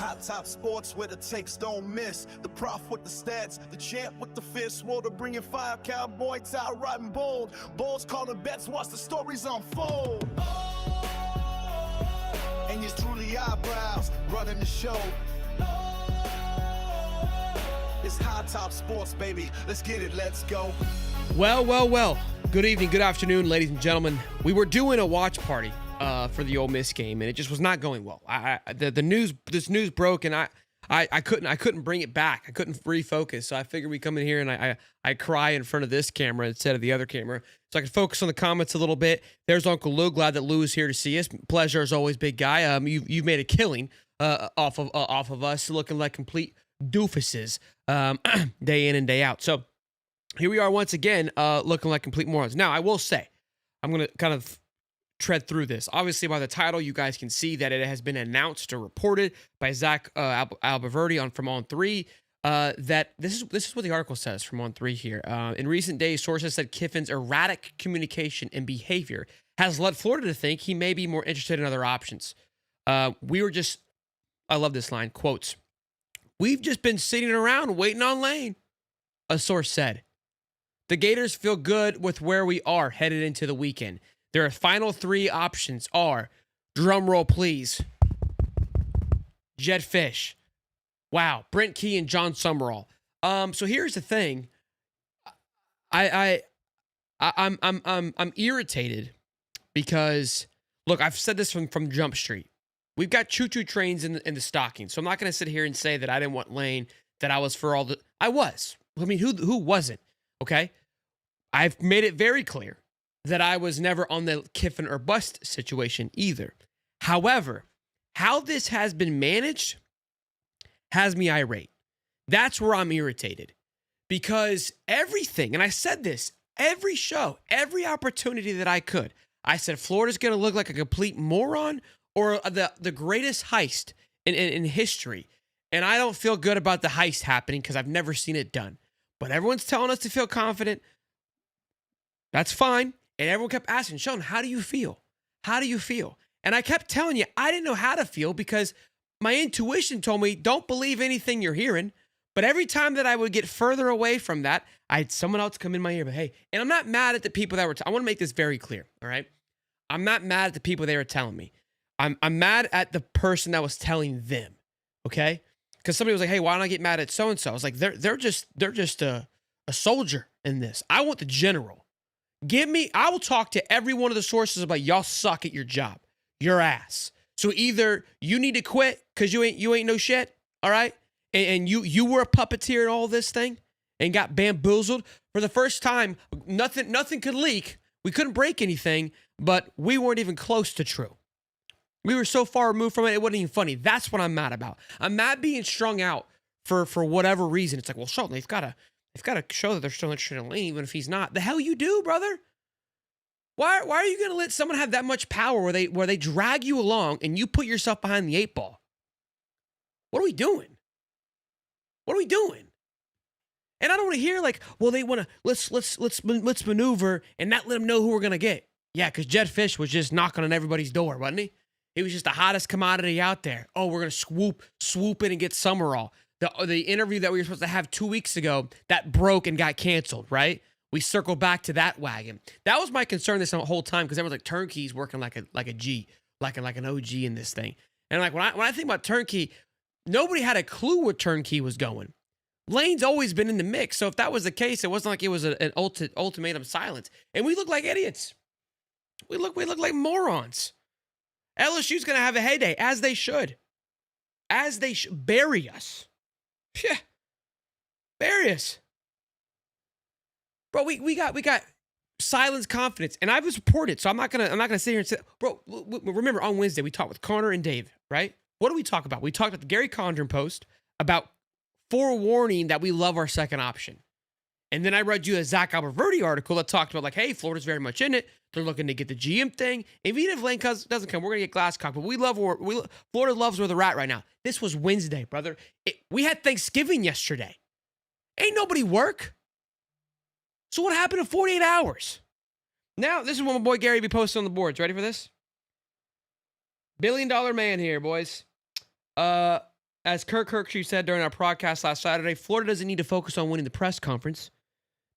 Hot top sports where the takes don't miss. The prof with the stats, the champ with the fist. Water bringing fire, cowboy tie riding bold. Bulls calling bets, watch the stories unfold. And it's truly eyebrows running the show. It's hot top sports, baby. Let's get it, let's go. Well. Good evening, good afternoon, ladies and gentlemen. We were doing a watch party for the Ole Miss game, and it just was not going well. This news broke, and I couldn't bring it back. I couldn't refocus, so I figured we come in here and I cry in front of this camera instead of the other camera, so I can focus on the comments a little bit. There's Uncle Lou. Glad that Lou is here to see us. Pleasure as always, big guy. You've made a killing off of us, looking like complete doofuses day in and day out. So here we are once again, looking like complete morons. Now, I will say, I'm going to kind of tread through this. Obviously, by the title, you guys can see that it has been announced or reported by Zach Alberverdi from On3 that this is what the article says from On3 here. In recent days, sources said Kiffin's erratic communication and behavior has led Florida to think he may be more interested in other options. I love this line, quotes, "We've just been sitting around waiting on Lane," a source said. The Gators feel good with where we are headed into the weekend. Their final three options are, drumroll please, Jedd Fisch, wow, Brent Key and John Sumrall. So here's the thing. I'm irritated because, look, I've said this from Jump Street. We've got choo-choo trains in the stocking, so I'm not going to sit here and say that I didn't want Lane, that I was for all the... I was. I mean, who wasn't? Okay? I've made it very clear that I was never on the Kiffin or bust situation either. However, how this has been managed has me irate. That's where I'm irritated. Because everything, and I said this, every show, every opportunity that I could, I said Florida's going to look like a complete moron or the greatest heist in history. And I don't feel good about the heist happening because I've never seen it done. But everyone's telling us to feel confident. That's fine. And everyone kept asking, Sean, how do you feel? How do you feel? And I kept telling you, I didn't know how to feel because my intuition told me, don't believe anything you're hearing. But every time that I would get further away from that, I had someone else come in my ear. But hey, and I'm not mad at the people that were, I want to make this very clear, all right? I'm not mad at the people they were telling me. I'm mad at the person that was telling them, okay? Because somebody was like, hey, why don't I get mad at so-and-so? I was like, they're just a soldier in this. I want the general. I will talk to every one of the sources about y'all suck at your job. Your ass. So either you need to quit because you ain't no shit, all right? And you were a puppeteer in all this thing and got bamboozled. For the first time, nothing could leak. We couldn't break anything, but we weren't even close to true. We were so far removed from it, it wasn't even funny. That's what I'm mad about. I'm mad being strung out for whatever reason. It's like, well, Sheldon, they've got to show that they're still interested in Lane, even if he's not. The hell you do, brother? Why are you going to let someone have that much power where they drag you along and you put yourself behind the 8 ball? What are we doing? What are we doing? And I don't want to hear like, well, they want to let's maneuver and not let them know who we're going to get. Yeah, because Jedd Fisch was just knocking on everybody's door, wasn't he? He was just the hottest commodity out there. Oh, we're going to swoop in and get Sumrall. The interview that we were supposed to have 2 weeks ago, that broke and got canceled, right? We circled back to that wagon. That was my concern this whole time because everyone's like, Turnkey's working like a G, like an OG in this thing. And like when I think about Turnkey, nobody had a clue where Turnkey was going. Lane's always been in the mix. So if that was the case, it wasn't like it was an ultimatum silence. And we look like idiots. We look like morons. LSU's going to have a heyday, as they should. Bury us. Yeah. Bury us. Bro, we got silence confidence. And I was reported, so I'm not gonna sit here and say, bro, remember on Wednesday we talked with Connor and Dave, right? What do we talk about? We talked about the Gary Condren post about forewarning that we love our second option. And then I read you a Zach Alberverdi article that talked about like, hey, Florida's very much in it. They're looking to get the GM thing. Even if Lane doesn't come, we're going to get Glasscock. But Florida loves where they're at right now. This was Wednesday, brother. We had Thanksgiving yesterday. Ain't nobody work. So what happened in 48 hours? Now, this is what my boy Gary be posting on the boards. Ready for this? $1 billion man here, boys. as Kirk Herbstreit said during our podcast last Saturday, Florida doesn't need to focus on winning the press conference.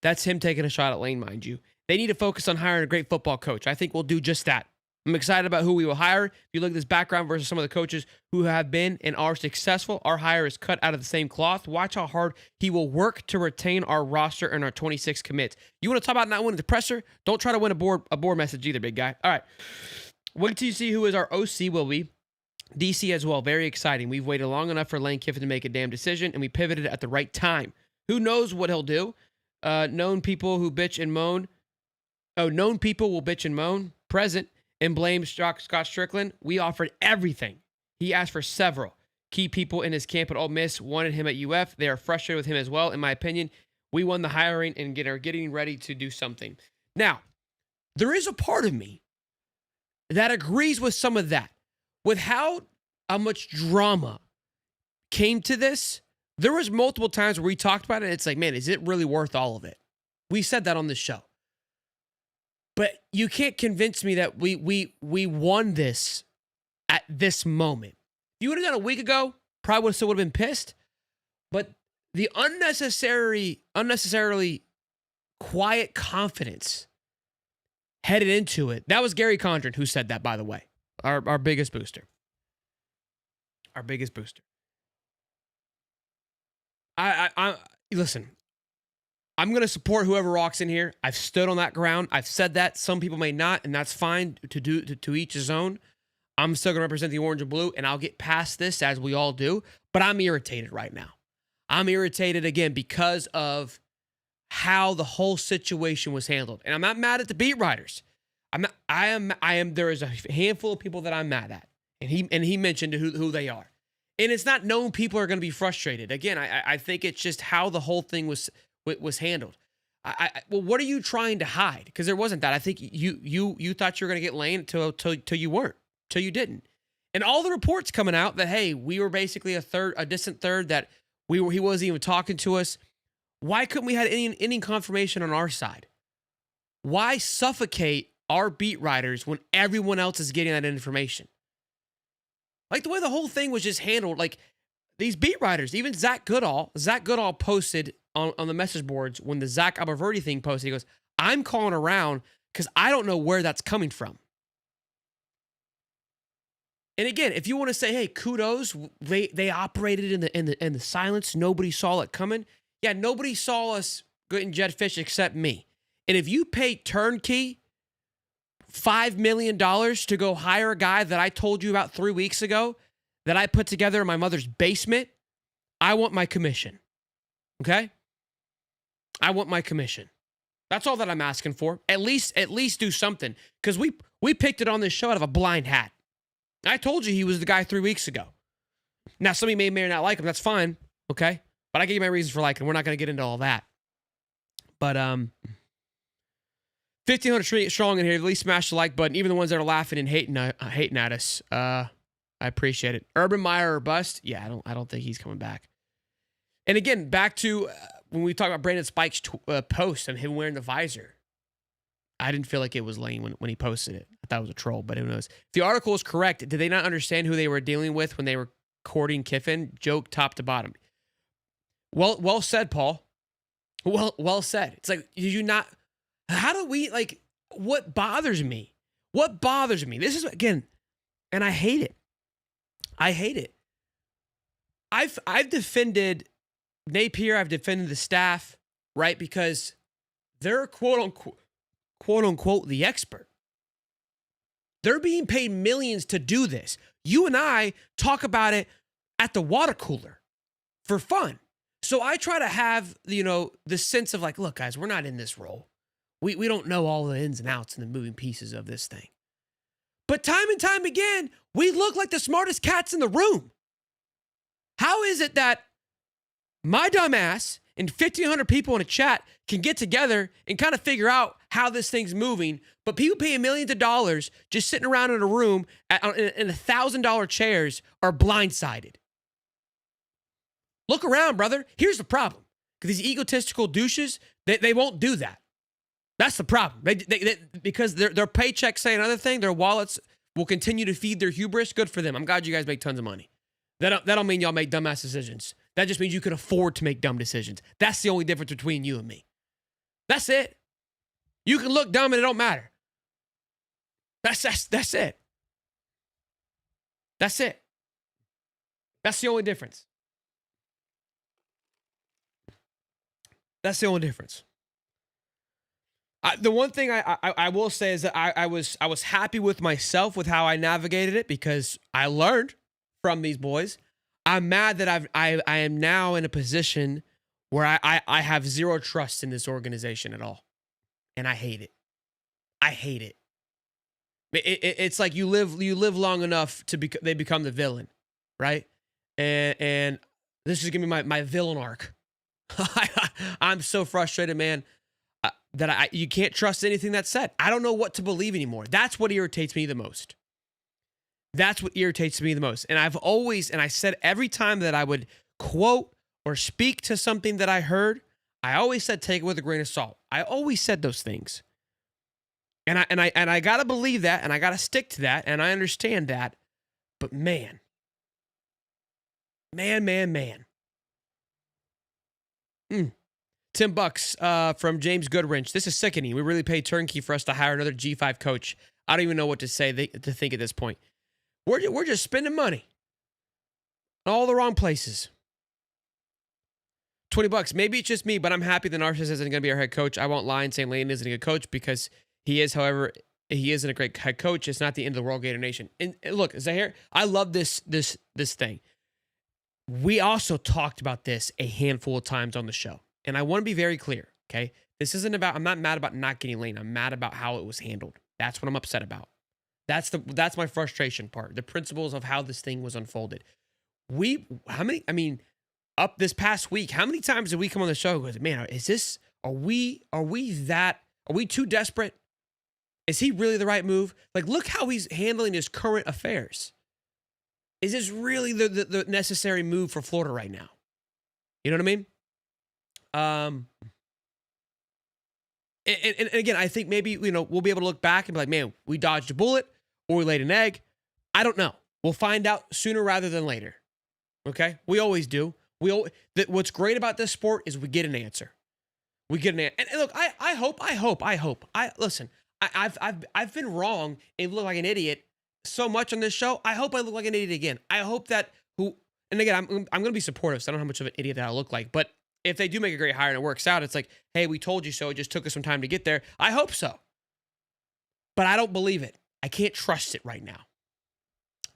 That's him taking a shot at Lane, mind you. They need to focus on hiring a great football coach. I think we'll do just that. I'm excited about who we will hire. If you look at this background versus some of the coaches who have been and are successful, our hire is cut out of the same cloth. Watch how hard he will work to retain our roster and our 26 commits. You want to talk about not winning the presser? Don't try to win a board message either, big guy. All right. Wait till you see who is our OC will be. DC as well. Very exciting. We've waited long enough for Lane Kiffin to make a damn decision, and we pivoted at the right time. Who knows what he'll do? Known people who bitch and moan. Oh, known people will bitch and moan. Present. And blame Scott Strickland. We offered everything. He asked for several. Key people in his camp at Ole Miss wanted him at UF. They are frustrated with him as well. In my opinion, we won the hiring and are getting ready to do something. Now, there is a part of me that agrees with some of that. With how much drama came to this, there was multiple times where we talked about it, and it's like, man, is it really worth all of it? We said that on this show. But you can't convince me that we won this at this moment. If you would have done a week ago, probably still would have been pissed. But the unnecessarily quiet confidence headed into it. That was Gary Condren who said that, by the way. Our biggest booster. Our biggest booster. I listen. I'm going to support whoever walks in here. I've stood on that ground. I've said that. Some people may not, and that's fine to each his own. I'm still going to represent the orange and blue, and I'll get past this as we all do. But I'm irritated right now. I'm irritated again because of how the whole situation was handled. And I'm not mad at the beat writers. There is a handful of people that I'm mad at. And he mentioned who they are. And it's not known people are going to be frustrated. Again, I think it's just how the whole thing was handled. Well, what are you trying to hide? Because there wasn't that. I think you thought you were going to get Lane till you weren't, till you didn't. And all the reports coming out that, hey, we were basically a distant third, that he wasn't even talking to us. Why couldn't we have any confirmation on our side? Why suffocate our beat writers when everyone else is getting that information? Like the way the whole thing was just handled, like these beat writers, even Zach Goodall posted on the message boards when the Zach Aberverdi thing posted, he goes, I'm calling around because I don't know where that's coming from. And again, if you want to say, hey, kudos, they operated in the silence, nobody saw it coming. Yeah, nobody saw us getting jetfish except me. And if you pay turnkey $5 million to go hire a guy that I told you about 3 weeks ago that I put together in my mother's basement, I want my commission. Okay? I want my commission. That's all that I'm asking for. At least do something. Because we picked it on this show out of a blind hat. I told you he was the guy 3 weeks ago. Now, some of you may or not like him. That's fine. Okay? But I gave you my reasons for liking him. We're not going to get into all that. But 1,500 strong in here. At least smash the like button. Even the ones that are laughing and hating at us. I appreciate it. Urban Meyer or bust? Yeah, I don't think he's coming back. And again, back to when we talk about Brandon Spike's post and him wearing the visor. I didn't feel like it was Lane when he posted it. I thought it was a troll, but who knows? If the article is correct, did they not understand who they were dealing with when they were courting Kiffin? Joke top to bottom. Well said, Paul. Well said. It's like, did you not? How do we, like, what bothers me? What bothers me? This is, again, and I hate it. I hate it. I've defended Napier. I've defended the staff, right? Because they're quote unquote the expert. They're being paid millions to do this. You and I talk about it at the water cooler for fun. So I try to have, the sense of like, look, guys, we're not in this role. We don't know all the ins and outs and the moving pieces of this thing. But time and time again, we look like the smartest cats in the room. How is it that my dumb ass and 1,500 people in a chat can get together and kind of figure out how this thing's moving, but people paying millions of dollars just sitting around in a room in $1,000 chairs are blindsided? Look around, brother. Here's the problem. Because these egotistical douches, they won't do that. That's the problem. Because their paychecks say another thing, their wallets will continue to feed their hubris. Good for them. I'm glad you guys make tons of money. That don't mean y'all make dumbass decisions. That just means you can afford to make dumb decisions. That's the only difference between you and me. That's it. You can look dumb and it don't matter. That's it. That's it. That's the only difference. That's the only difference. The one thing I will say is that I was happy with myself with how I navigated it because I learned from these boys. I'm mad that I am now in a position where I have zero trust in this organization at all, and I hate it. I hate it. It's like you live long enough to they become the villain, right? And this is gonna be my villain arc. I'm so frustrated, man. That you can't trust anything that's said. I don't know what to believe anymore. That's what irritates me the most. That's what irritates me the most. And I've always, and I said every time that I would quote or speak to something that I heard, I always said take it with a grain of salt. I always said those things. And I gotta believe that, and I gotta stick to that, and I understand that. But man. $10 from James Goodwrench. This is sickening. We really paid turnkey for us to hire another G5 coach. I don't even know what to say to think at this point. We're just spending money in all the wrong places. $20. Maybe it's just me, but I'm happy the narcissist isn't going to be our head coach. I won't lie and say Lane isn't a good coach because he is. However, he isn't a great head coach. It's not the end of the world, Gator Nation. And look, Zahir, I love this thing. We also talked about this a handful of times on the show. And I want to be very clear, okay? This isn't about, I'm not mad about not getting Lane. I'm mad about how it was handled. That's what I'm upset about. That's my frustration part. The principles of how this thing was unfolded. Up this past week, how many times did we come on the show and go, man, are we too desperate? Is he really the right move? Like, look how he's handling his current affairs. Is this really the necessary move for Florida right now? You know what I mean? And again, I think maybe, we'll be able to look back and be like, man, we dodged a bullet or we laid an egg. I don't know. We'll find out sooner rather than later. Okay? We always do. What's great about this sport is we get an answer. We get an answer. And look, I hope. Listen, I've been wrong and look like an idiot so much on this show. I hope I look like an idiot again. I hope that and again, I'm going to be supportive, so I don't know how much of an idiot that I look like, but if they do make a great hire and it works out, it's like, hey, we told you so. It just took us some time to get there. I hope so. But I don't believe it. I can't trust it right now.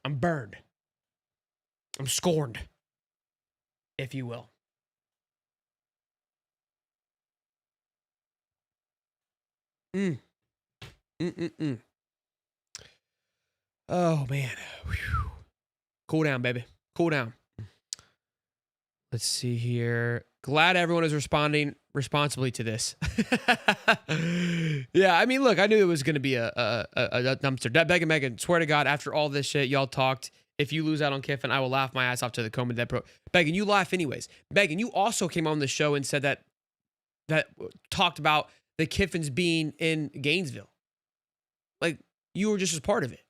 I'm burned. I'm scorned, if you will. Oh, man. Whew. Cool down, baby. Cool down. Let's see here. Glad everyone is responding responsibly to this. Yeah, I mean, look, I knew it was going to be a dumpster. Begging, Megan, swear to God, after all this shit y'all talked, if you lose out on Kiffin, I will laugh my ass off to the Coma Dead Pro. Begging, you laugh anyways. Begging, you also came on the show and said that talked about the Kiffins being in Gainesville. Like, you were just as part of it.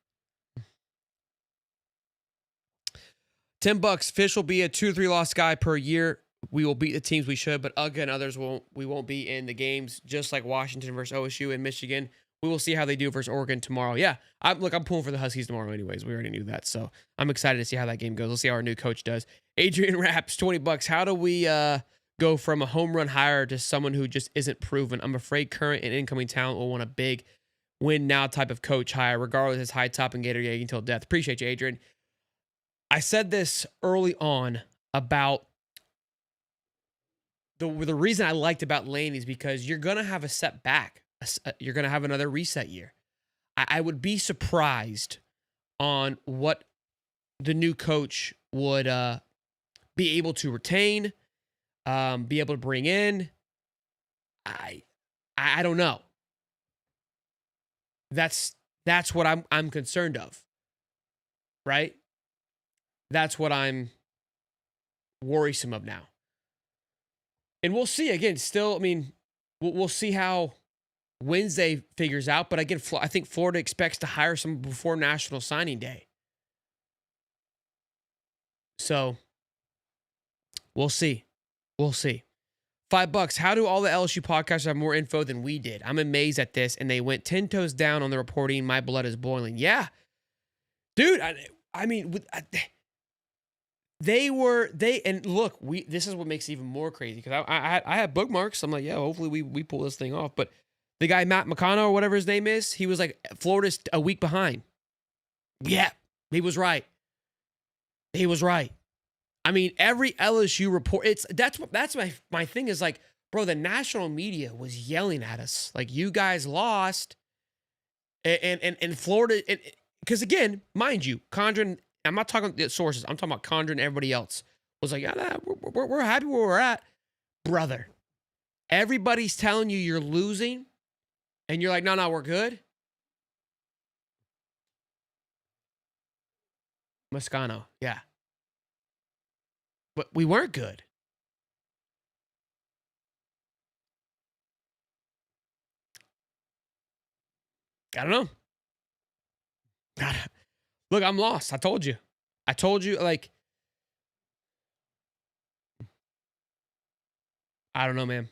$10. Fish will be a 2-3 loss guy per year. We will beat the teams we should, but again, others won't. We won't be in the games, just like Washington versus OSU and Michigan. We will see how they do versus Oregon tomorrow. Yeah, I'm pulling for the Huskies tomorrow anyways. We already knew that, so I'm excited to see how that game goes. We'll see how our new coach does. Adrian Raps, $20. How do we go from a home run hire to someone who just isn't proven? I'm afraid current and incoming talent will want a big win now type of coach hire, regardless of his high top and Gator Gang until death. Appreciate you, Adrian. I said this early on about the reason I liked about Lane is because you're going to have a setback. You're going to have another reset year. I would be surprised on what the new coach would be able to retain, be able to bring in. I don't know. That's what I'm concerned of. Right? That's what I'm worrisome of now. And we'll see. Again, still, I mean, we'll see how Wednesday figures out. But again, I think Florida expects to hire someone before National Signing Day. So we'll see. We'll see. $5. How do all the LSU podcasts have more info than we did? I'm amazed at this. And they went 10 toes down on the reporting. My blood is boiling. Yeah. Dude, I mean, and look, this is what makes it even more crazy because I had bookmarks. I'm like, yeah, hopefully we pull this thing off. But the guy, Matt McConnell or whatever his name is, he was like, Florida's a week behind. Yeah, he was right. He was right. I mean, every LSU report, that's my thing is like, bro, the national media was yelling at us. Like, you guys lost. And Florida, because again, mind you, Condren, I'm not talking the sources, I'm talking about Condren and everybody else, was like, yeah, we're happy where we're at. Brother, everybody's telling you you're losing, and you're like, no, we're good. Moscano, yeah. But we weren't good. I don't know. God, look, I'm lost. I told you, like, I don't know, man.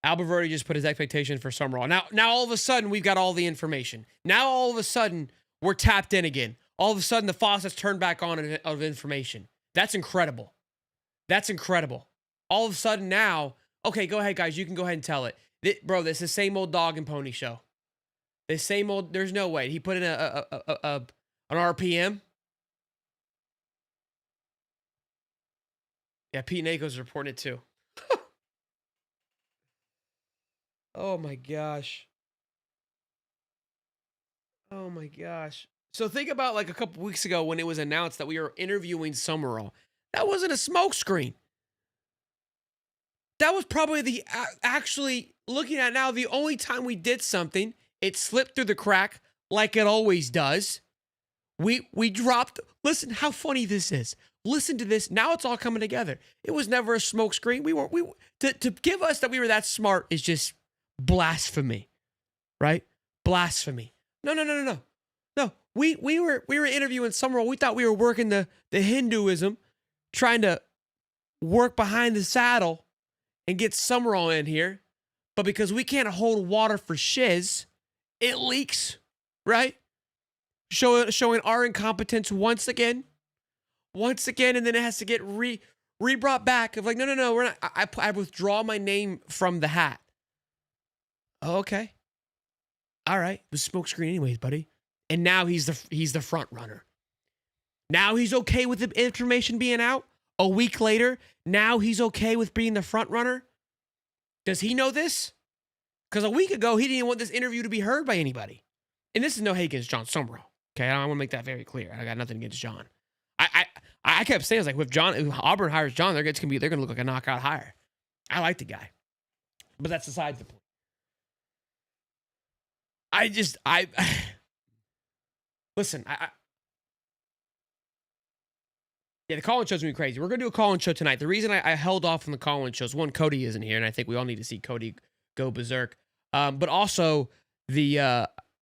Alberverdi just put his expectation for Sumrall. Now all of a sudden, we've got all the information. Now all of a sudden, we're tapped in again. All of a sudden, the faucet's turned back on of information. That's incredible. That's incredible. All of a sudden now, okay, go ahead, guys. You can go ahead and tell it. Bro, this is the same old dog and pony show. The same old, there's no way. He put in an RPM. Yeah, Pete Nako's reporting it too. Oh my gosh. Oh my gosh. So think about like a couple weeks ago when it was announced that we were interviewing Sumrall. That wasn't a smokescreen. That was probably actually looking at now, the only time we did something, it slipped through the crack like it always does. We dropped, listen how funny this is. Listen to this. Now it's all coming together. It was never a smokescreen. To give us that we were that smart is just blasphemy, right? Blasphemy. No. No, we were interviewing Sumrall. We thought we were working the Hinduism, trying to work behind the saddle and get Sumrall in here. But because we can't hold water for shiz, it leaks, right? Showing our incompetence once again, and then it has to get re-brought back of like, no, we're not. I withdraw my name from the hat. Oh, okay. All right. It was smokescreen anyways, buddy. And now he's the front runner. Now he's okay with the information being out. A week later, now he's okay with being the front runner. Does he know this? Because a week ago, he didn't even want this interview to be heard by anybody. And this is no hate against John Sumrall. Okay, I want to make that very clear. I got nothing against John. I kept saying, I was like, if Auburn hires John, they're gonna look like a knockout hire. I like the guy, but that's aside the point. Listen. Yeah, the call-in show's gonna be crazy. We're gonna do a call-in show tonight. The reason I held off from the call-in shows, one, Cody isn't here, and I think we all need to see Cody go berserk. But also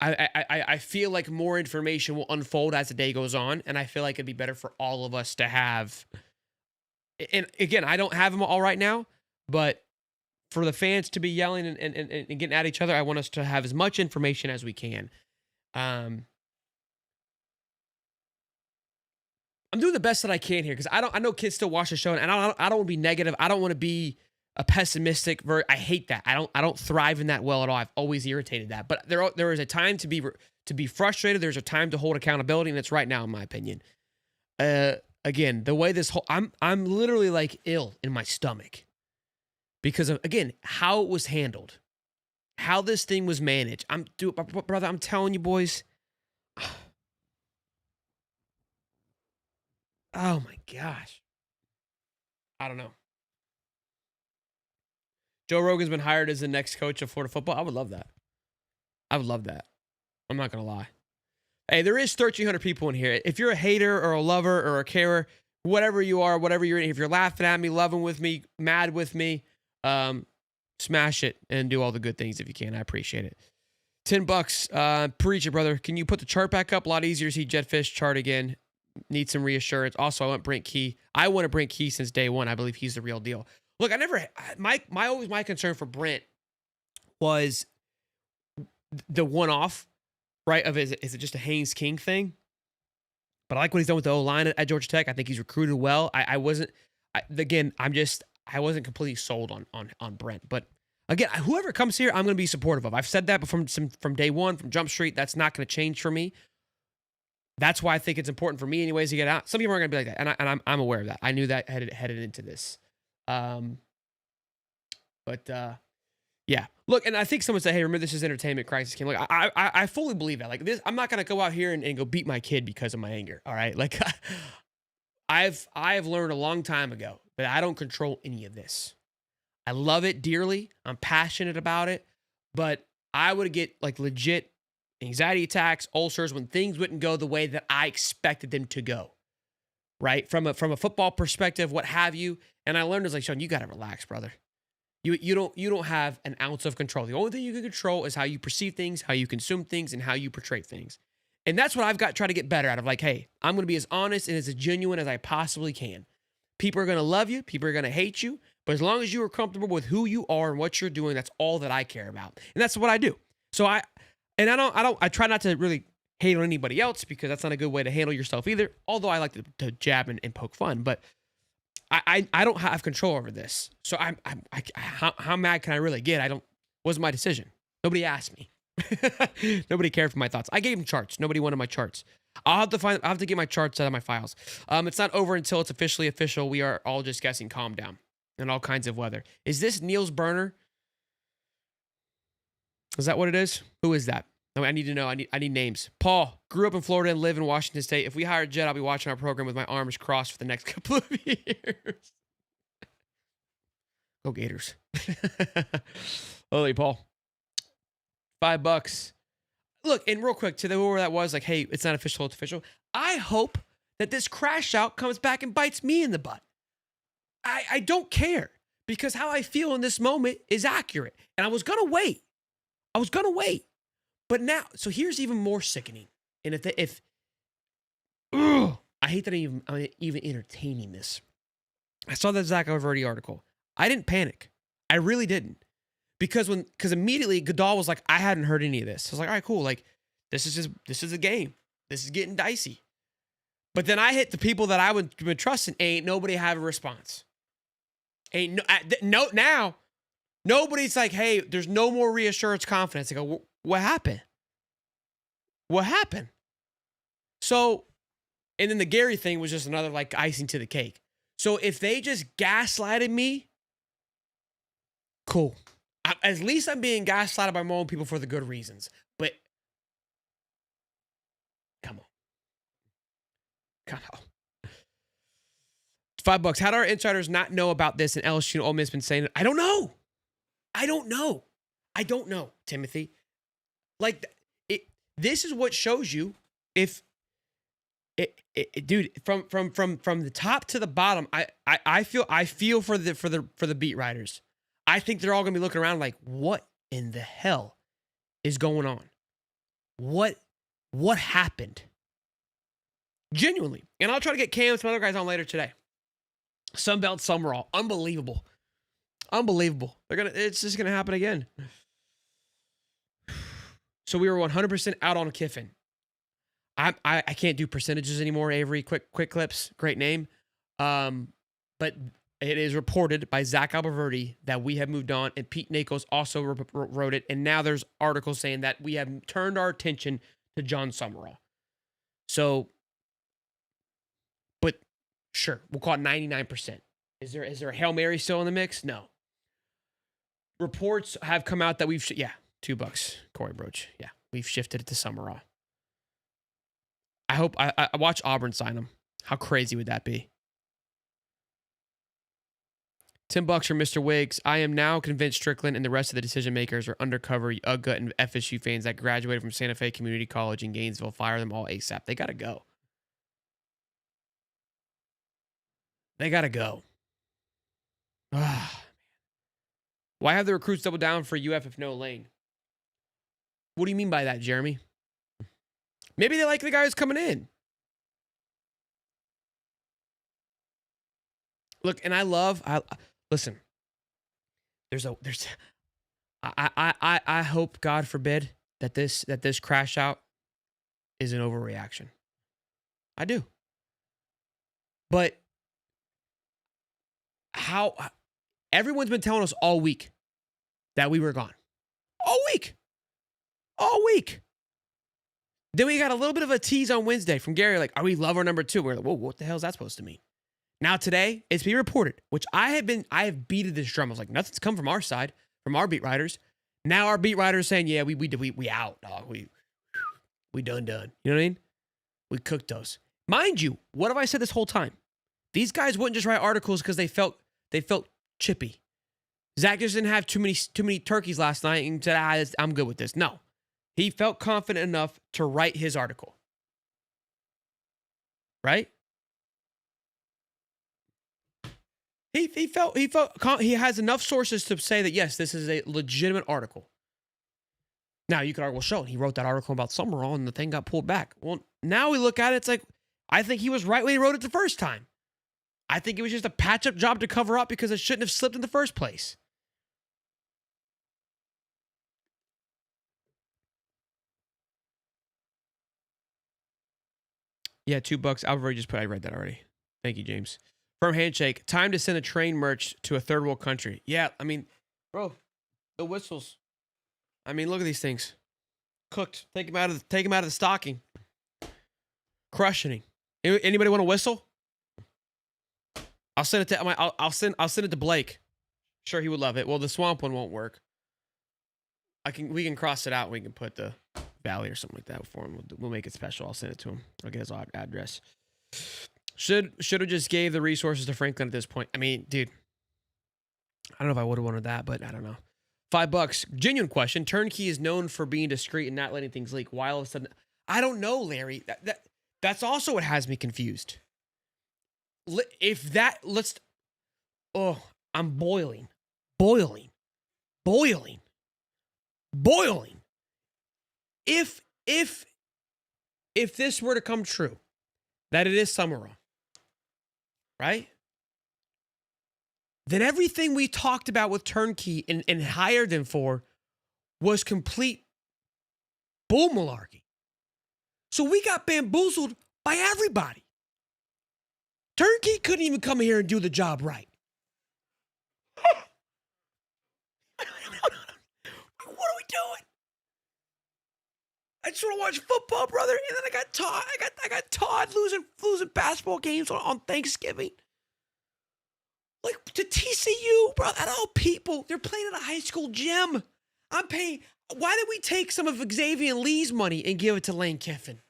I feel like more information will unfold as the day goes on, and I feel like it'd be better for all of us to have. And again, I don't have them all right now, but for the fans to be yelling and getting at each other, I want us to have as much information as we can. I'm doing the best that I can here because I know kids still watch the show, and I don't want to be negative. I don't want to be a pessimistic. I hate that. I don't thrive in that well at all. I've always irritated that. But there is a time to be frustrated. There's a time to hold accountability, and it's right now, in my opinion. Again, the way this whole I'm literally like ill in my stomach because of, again, how it was handled, how this thing was managed. Brother, I'm telling you, boys. Oh my gosh. I don't know. Joe Rogan's been hired as the next coach of Florida football. I would love that. I'm not going to lie. Hey, there is 1,300 people in here. If you're a hater or a lover or a carer, whatever you are, whatever you're in, if you're laughing at me, loving with me, mad with me, smash it and do all the good things if you can. I appreciate it. $10. Preach it, brother. Can you put the chart back up? A lot easier to see Jetfish chart again. Need some reassurance. Also, I want Brent Key. I want to Brent Key since day one. I believe he's the real deal. Look, my concern for Brent was the one-off, right? Is it just a Haynes King thing? But I like what he's done with the O-line at Georgia Tech. I think he's recruited well. I wasn't completely sold on Brent. But again, whoever comes here, I'm going to be supportive of. I've said that from day one, from Jump Street. That's not going to change for me. That's why I think it's important for me anyways to get out. Some people aren't going to be like that, and I'm aware of that. I knew that headed into this. Yeah. Look, and I think someone said, hey, remember, this is entertainment crisis came. Look, I fully believe that. Like this, I'm not gonna go out here and go beat my kid because of my anger. All right. Like I've learned a long time ago that I don't control any of this. I love it dearly. I'm passionate about it, but I would get like legit anxiety attacks, ulcers when things wouldn't go the way that I expected them to go. Right. From a football perspective, what have you. And I learned is like, Sean, you got to relax, brother. You don't have an ounce of control. The only thing you can control is how you perceive things, how you consume things, and how you portray things. And that's what I've got to try to get better out of. Like, hey, I'm going to be as honest and as genuine as I possibly can. People are going to love you. People are going to hate you. But as long as you are comfortable with who you are and what you're doing, that's all that I care about. And that's what I do. So I try not to really hate on anybody else because that's not a good way to handle yourself either. Although I like to jab and poke fun, but I don't have control over this. So how mad can I really get? Wasn't my decision. Nobody asked me. Nobody cared for my thoughts. I gave them charts. Nobody wanted my charts. I'll have to get my charts out of my files. It's not over until it's officially official. We are all just guessing. Calm down. And all kinds of weather. Is this Niels Burner? Is that what it is? Who is that? I need to know. I need names. Paul, grew up in Florida and live in Washington State. If we hire Jet, I'll be watching our program with my arms crossed for the next couple of years. Go Gators. Holy Paul. $5. Look, and real quick, to whoever that was, like, hey, it's not official, it's official. I hope that this crash out comes back and bites me in the butt. I don't care because how I feel in this moment is accurate. And I was going to wait. But now, so here's even more sickening. And I hate that I'm even entertaining this. I saw that Zach Alverdi article. I didn't panic. I really didn't. Because immediately Goodall was like, I hadn't heard any of this. I was like, all right, cool. Like, this is a game. This is getting dicey. But then I hit the people that I would been trusting. Ain't nobody have a response. Now, nobody's like, hey, there's no more reassurance, confidence. I go, what happened? What happened? So, and then the Gary thing was just another like icing to the cake. So if they just gaslighted me, cool. At least I'm being gaslighted by my own people for the good reasons. But come on. $5. How do our insiders not know about this? And LSU and Ole Miss been saying it. I don't know, Timothy. Like this is what shows you if dude, from the top to the bottom, I feel for the beat writers. I think they're all gonna be looking around like, what in the hell is going on? What happened? Genuinely. And I'll try to get Cam and some other guys on later today. Sunbelt Sumrall. Unbelievable. It's just gonna happen again. So we were 100% out on Kiffin. I can't do percentages anymore, Avery. Quick clips. Great name. But it is reported by Zach Alverdi that we have moved on, and Pete Nakos also wrote it. And now there's articles saying that we have turned our attention to John Sumrall. So, but sure, we'll call it 99%. Is there a Hail Mary still in the mix? No. Reports have come out that we've $2, Corey Broach. Yeah, we've shifted it to Sumrall. I hope I watch Auburn sign him. How crazy would that be? $10 from Mr. Wiggs. I am now convinced Strickland and the rest of the decision makers are undercover UGA and FSU fans that graduated from Santa Fe Community College in Gainesville. Fire them all ASAP. They got to go. Why have the recruits double down for UF if no lane? What do you mean by that, Jeremy? Maybe they like the guy who's coming in. Look, and listen. I hope, God forbid, that this crash out is an overreaction. I do. But how everyone's been telling us all week that we were gone. All week. Then we got a little bit of a tease on Wednesday from Gary, like, are we lover number 2? We're like, whoa, what the hell is that supposed to mean? Now today, it's being reported, which I have beated this drum. I was like, nothing's come from our side, from our beat writers. Now our beat writers saying, yeah, we out, dog. We done. You know what I mean? We cooked those. Mind you, what have I said this whole time? These guys wouldn't just write articles because they felt chippy. Zach just didn't have too many turkeys last night and said, I'm good with this. No. He felt confident enough to write his article. Right? He has enough sources to say that, yes, this is a legitimate article. Now, you could argue, well, show he wrote that article about Sumrall and the thing got pulled back. Well, now we look at it, it's like, I think he was right when he wrote it the first time. I think it was just a patch-up job to cover up because it shouldn't have slipped in the first place. Yeah, $2. Alvaro just put, I read that already. Thank you, James. Firm handshake. Time to send a train merch to a third world country. Yeah, I mean, bro, the whistles. I mean, look at these things. Cooked. Take them out of the stocking. Crushing. Anybody want a whistle? I'll send it to I'll send it to Blake. Sure, he would love it. Well, the swamp one won't work. We can cross it out. We can put the Valley or something like that for him. We'll make it special. I'll send it to him. I'll get his address. Should have just gave the resources to Franklin at this point. I mean, dude, I don't know if I would have wanted that, but I don't know. $5. Genuine question. Turnkey is known for being discreet and not letting things leak. Why all of a sudden? I don't know, Larry. That's also what has me confused. I'm boiling. If this were to come true, that it is Sumrall, right? Then everything we talked about with Turnkey and hired him for was complete bull malarkey. So we got bamboozled by everybody. Turnkey couldn't even come here and do the job right. What are we doing? I just want to watch football, brother. And then I got Todd. I got Todd losing basketball games on Thanksgiving. Like, to TCU, bro. That all people. They're playing at a high school gym. I'm paying. Why did we take some of Xavier Lee's money and give it to Lane Kiffin?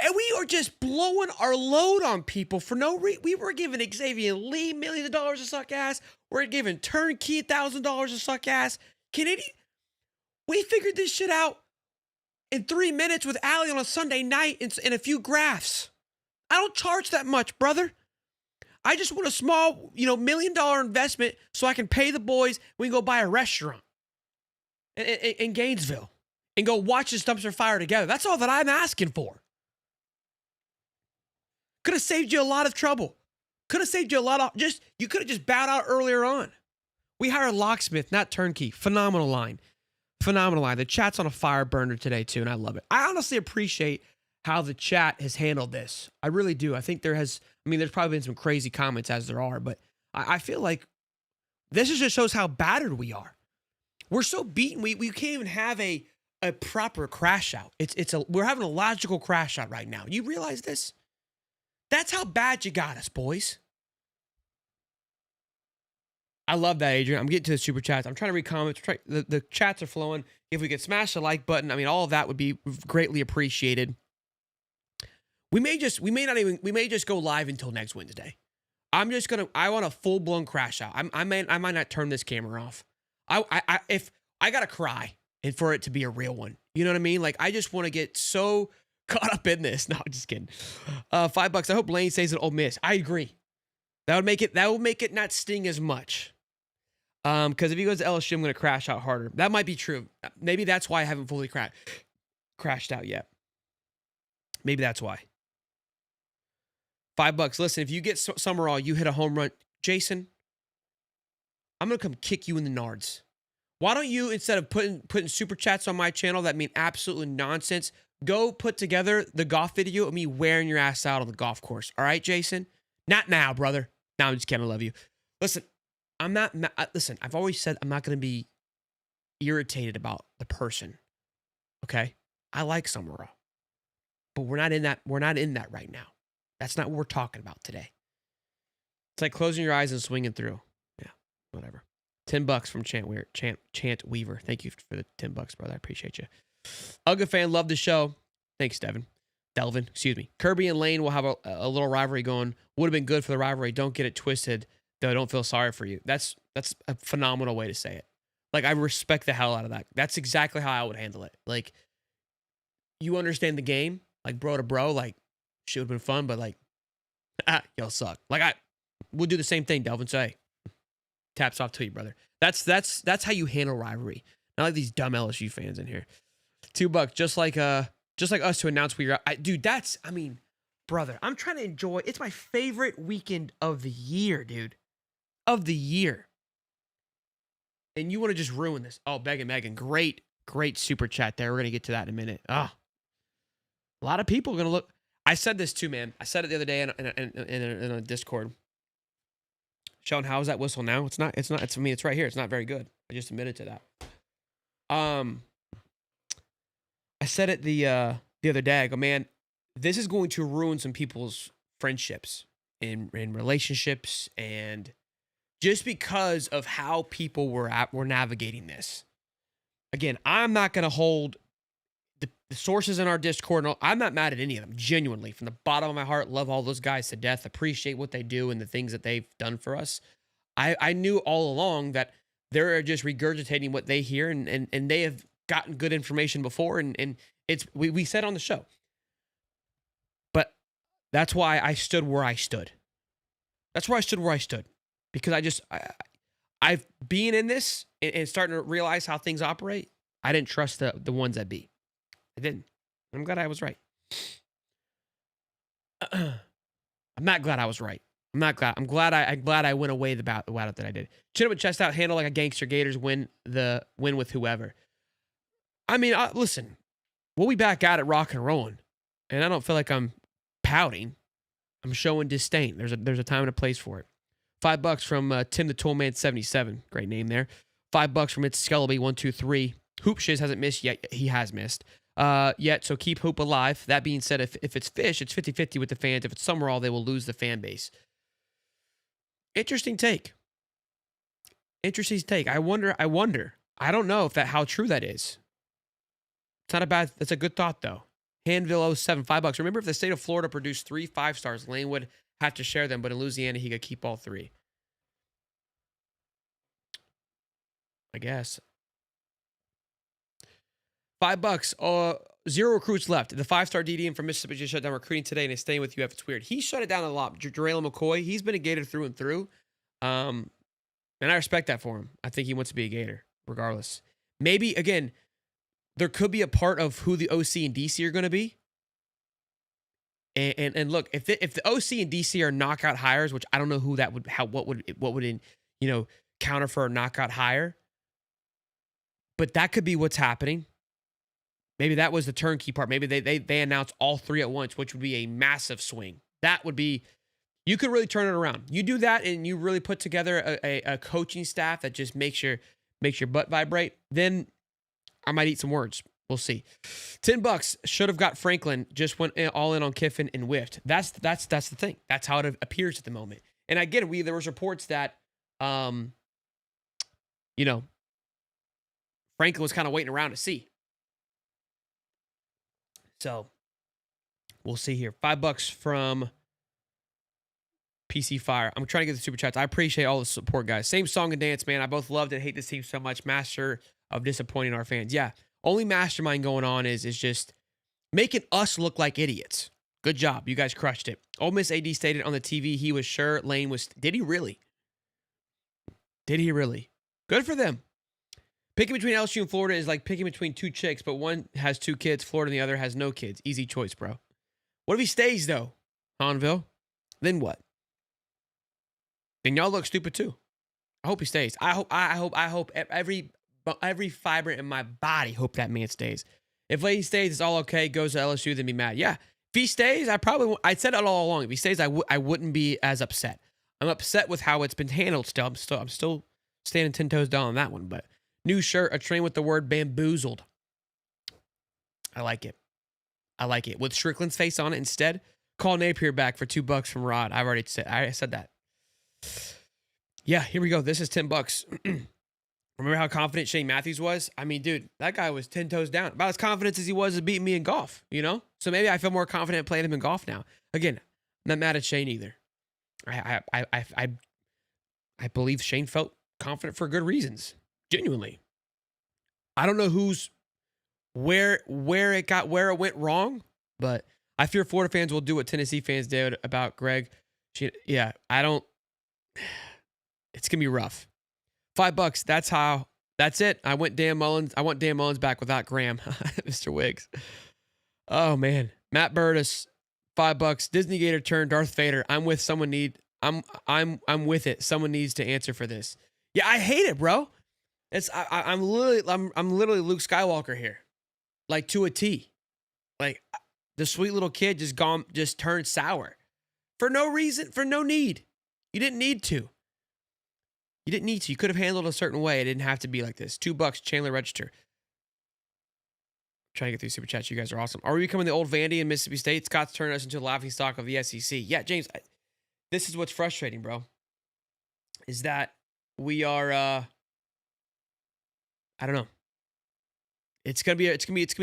And we are just blowing our load on people for no reason. We were giving Xavier Lee millions of dollars to suck ass. We're giving Turnkey $1,000 to suck ass. We figured this shit out in 3 minutes with Allie on a Sunday night and a few graphs. I don't charge that much, brother. I just want a small, $1 million investment so I can pay the boys. We can go buy a restaurant in Gainesville and go watch this dumpster fire together. That's all that I'm asking for. Could have saved you a lot of trouble. Could have saved you a lot of you could have just bowed out earlier on. We hired Locksmith, not Turnkey. Phenomenal line. The chat's on a fire burner today too, and I love it. I honestly appreciate how the chat has handled this. I really do. I think there's probably been some crazy comments as there are, but I feel like this just shows how battered we are. We're so beaten. We can't even have a proper crash out. We're having a logical crash out right now. You realize this? That's how bad you got us, boys. I love that, Adrian. I'm getting to the super chats. I'm trying to read comments. The chats are flowing. If we could smash the like button, all of that would be greatly appreciated. We may just go live until next Wednesday. I want a full-blown crash out. I might not turn this camera off. If I gotta cry and for it to be a real one. You know what I mean? Like, I just want to get so caught up in this. No, I'm just kidding. $5. I hope Lane stays at Ole Miss. I agree. That would make it not sting as much. Because if he goes to LSU, I'm going to crash out harder. That might be true. Maybe that's why I haven't fully crashed out yet. Maybe that's why. $5. Listen, if you get Sumrall, you hit a home run. Jason, I'm going to come kick you in the nards. Why don't you, instead of putting super chats on my channel that mean absolutely nonsense, go put together the golf video of me wearing your ass out on the golf course. All right, Jason? Not now, brother. No, I'm just kidding. I love you. Listen, listen, I've always said I'm not going to be irritated about the person. Okay? I like Sumrall. But we're not in that right now. That's not what we're talking about today. It's like closing your eyes and swinging through. Yeah, whatever. $10 from Chant Weaver. Thank you for the $10, brother. I appreciate you. Ugga fan, love the show. Thanks, Delvin, excuse me. Kirby and Lane will have a little rivalry going. Would have been good for the rivalry. Don't get it twisted, though. Don't feel sorry for you. That's a phenomenal way to say it. Like, I respect the hell out of that. That's exactly how I would handle it. Like, you understand the game, like bro to bro, like, shit would have been fun, but like, y'all suck. Like, we'll do the same thing, Delvin. Say, taps off to you, brother. That's how you handle rivalry. Not like these dumb LSU fans in here. $2, just like us to announce we are. Dude, brother, I'm trying to enjoy. It's my favorite weekend of the year, dude. Of the year. And you want to just ruin this. Oh, Megan, great super chat there. We're going to get to that in a minute. A lot of people are going to look. I said this too, man. I said it the other day in a Discord. Sean, how is that whistle now? It's not, it's right here. It's not very good. I just admitted to that. I said it the other day. I go, man, this is going to ruin some people's friendships in relationships, and just because of how people were navigating this. Again, I'm not going to hold the sources in our Discord. I'm not mad at any of them. Genuinely, from the bottom of my heart, love all those guys to death. Appreciate what they do and the things that they've done for us. I knew all along that they're just regurgitating what they hear, and they have gotten good information before, and it's we said on the show. But that's why I stood where I stood. That's where I stood. Because I've been in this and starting to realize how things operate. I didn't trust the ones that be. I didn't. I'm glad I was right. I'm not glad I was right. I'm glad I went away the route that I did. Chin up with chest out, handle like a gangster. Gators win with whoever. I mean, listen, we'll be back at it, rock and rolling, and I don't feel like I'm pouting. I'm showing disdain. There's a time and a place for it. $5 from Tim the Toolman 77. Great name there. $5 from It's Skelby 123. Hoop Shiz hasn't missed yet. He has missed yet, so keep Hoop alive. That being said, if it's Fish, it's 50-50 with the fans. If it's Sumrall, they will lose the fan base. Interesting take. I wonder. I don't know how true that is. It's not a bad. That's a good thought though. Hanville 07, $5. Remember, if the state of Florida produced 3 5-stars, Lane would have to share them, but in Louisiana he could keep all 3. I guess. $5. 0 recruits left. The 5-star DDM from Mississippi just shut down recruiting today and is staying with UF. It's weird. He shut it down a lot. Jarrell McCoy, he's been a Gator through and through. And I respect that for him. I think he wants to be a Gator, regardless. Maybe, again, there could be a part of who the OC and DC are going to be. And look, if the OC and DC are knockout hires, which I don't know who that would, what would counter for a knockout hire, but that could be what's happening. Maybe that was the turnkey part. Maybe they announced all 3 at once, which would be a massive swing. That would be, you could really turn it around. You do that and you really put together a coaching staff that just makes your butt vibrate, then I might eat some words. We'll see. $10 should have got Franklin. Just went all in on Kiffin and whiffed. That's the thing. That's how it appears at the moment. And again, there was reports that, Franklin was kind of waiting around to see. So we'll see here. $5 from PC Fire. I'm trying to get the super chats. I appreciate all the support, guys. Same song and dance, man. I both loved and hate this team so much. Master of disappointing our fans. Yeah. Only mastermind going on is just making us look like idiots. Good job. You guys crushed it. Ole Miss AD stated on the TV he was sure Lane was. Did he really? Good for them. Picking between LSU and Florida is like picking between two chicks, but one has 2 kids, Florida, and the other has no kids. Easy choice, bro. What if he stays, though? Hanville? Then what? Then y'all look stupid, too. I hope he stays. I hope every fiber in my body hope that man stays. If he stays, it's all okay. Goes to LSU, then be mad. Yeah. If he stays, I said it all along. If he stays, I wouldn't be as upset. I'm upset with how it's been handled still. I'm still standing 10 toes down on that one. But new shirt, a train with the word bamboozled. I like it. I like it. With Strickland's face on it instead. Call Napier back for $2 from Rod. I said that. Yeah, here we go. This is $10. Remember how confident Shane Matthews was? I mean, dude, that guy was 10 toes down. About as confident as he was to beat me in golf, you know? So maybe I feel more confident playing him in golf now. Again, I'm not mad at Shane either. I believe Shane felt confident for good reasons. Genuinely. I don't know where it went wrong, but I fear Florida fans will do what Tennessee fans did about Greg. It's going to be rough. $5. That's it. I want Dan Mullins back without Graham. Mr. Wiggs. Oh man. Matt Burtis, $5. Disney Gator turn Darth Vader. I'm with it. Someone needs to answer for this. Yeah, I hate it, bro. I'm literally Luke Skywalker here. Like to a T. Like the sweet little kid just turned sour. For no reason, for no need. You didn't need to. You could have handled it a certain way. It didn't have to be like this. $2, Chandler Register. Trying to get through super chats. You guys are awesome. Are we becoming the old Vandy in Mississippi State? Scott's turning us into the laughing stock of the SEC. Yeah, James, this is what's frustrating, bro. Is that we are I don't know. It's gonna be a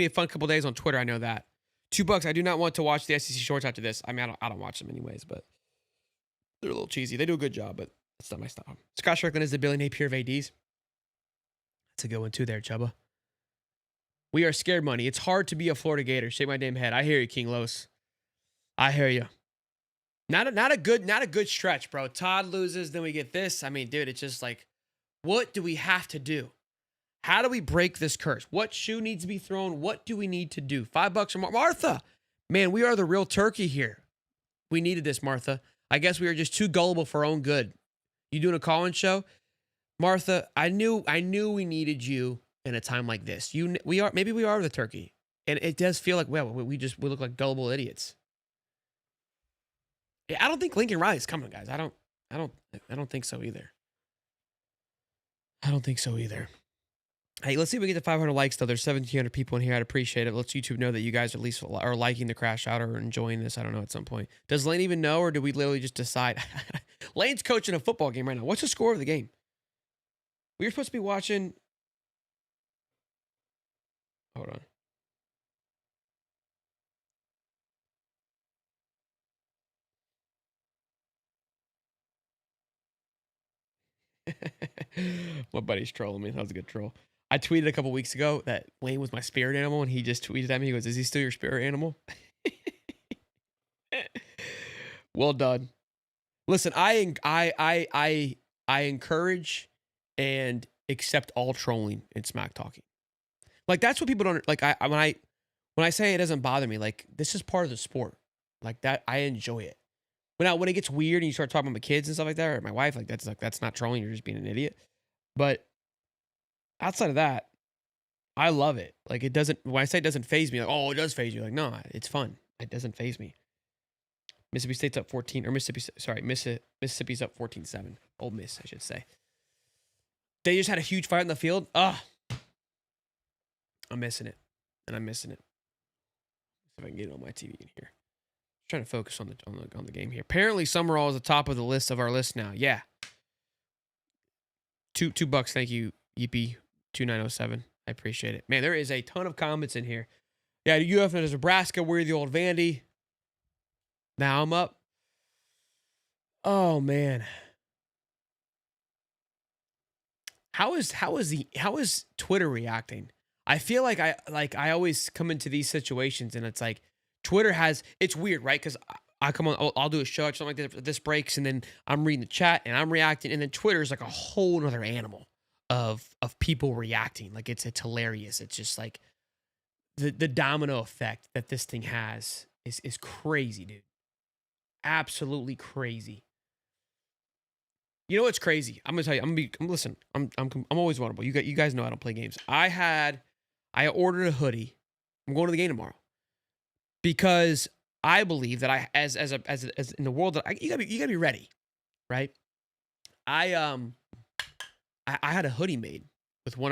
fun couple days on Twitter. I know that. $2. I do not want to watch the SEC shorts after this. I mean, I don't watch them anyways, but they're a little cheesy. They do a good job, but that's not my style. Scott Strickland is the Billy Napier of ADs. That's a good one too there, Chubba. We are scared money. It's hard to be a Florida Gator. Shake my damn head. I hear you, King Los. I hear you. Not a good stretch, bro. Todd loses, then we get this. I mean, dude, it's just like, what do we have to do? How do we break this curse? What shoe needs to be thrown? What do we need to do? $5 from Martha. Man, we are the real turkey here. We needed this, Martha. I guess we were just too gullible for our own good. You doing a call-in show? Martha, I knew we needed you in a time like this. Maybe we are the turkey. And it does feel like, well, we look like gullible idiots. Yeah, I don't think Lincoln Riley's coming, guys. I don't think so either. I don't think so either. Hey, let's see if we get to 500 likes, though. There's 1,700 people in here. I'd appreciate it. Let's YouTube know that you guys at least are liking the crash out or enjoying this. I don't know at some point. Does Lane even know, or do we literally just decide? Lane's coaching a football game right now. What's the score of the game? We were supposed to be watching. Hold on. My buddy's trolling me. That was a good troll. I tweeted a couple weeks ago that Lane was my spirit animal, and he just tweeted at me. He goes, "Is he still your spirit animal?" Well done. Listen, I encourage and accept all trolling and smack talking. Like that's what people don't like. When I say it doesn't bother me, like this is part of the sport. Like that, I enjoy it. When it gets weird and you start talking about my kids and stuff like that, or my wife, that's not trolling. You're just being an idiot. But outside of that, I love it. Like it doesn't. When I say it doesn't faze me, like oh, it does faze you. Like no, it's fun. It doesn't faze me. Mississippi State's up 14, or Mississippi's up 14-7. Ole Miss, I should say. They just had a huge fight in the field. I'm missing it, and I'm missing it. See if I can get it on my TV in here. Trying to focus on the game here. Apparently, Sumrall is the top of the list of our list now. Yeah. $2. Thank you, Yippee 2907. I appreciate it. Man, there is a ton of comments in here. Yeah, UF is Nebraska. We're the old Vandy. Now I'm up. Oh man. How is Twitter reacting? I feel like I always come into these situations and it's like Twitter it's weird, right? Because I come on, I'll do a show or something like this breaks, and then I'm reading the chat and I'm reacting, and then Twitter is like a whole other animal. of people reacting. Like it's hilarious. It's just like the domino effect that this thing has is crazy, dude. Absolutely crazy. You know what's crazy? I'm gonna tell you. Listen. I'm always vulnerable. You guys know I don't play games. I ordered a hoodie. I'm going to the game tomorrow because I believe that as in the world that you gotta be ready, right? I had a hoodie made with one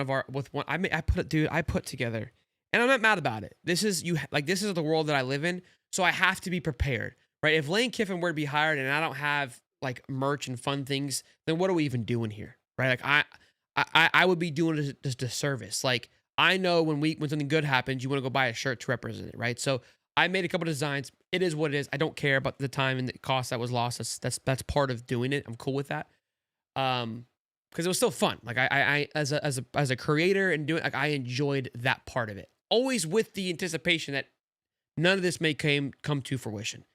I put together, and I'm not mad about it. This is the world that I live in, so I have to be prepared, right? If Lane Kiffin were to be hired and I don't have like merch and fun things, then what are we even doing here, right? Like I would be doing a disservice. Like I know when something good happens, you want to go buy a shirt to represent it, right? So I made a couple designs. It is what it is. I don't care about the time and the cost that was lost. That's part of doing it. I'm cool with that. Because it was still fun. Like I as a creator and doing, like I enjoyed that part of it. Always with the anticipation that none of this may come to fruition.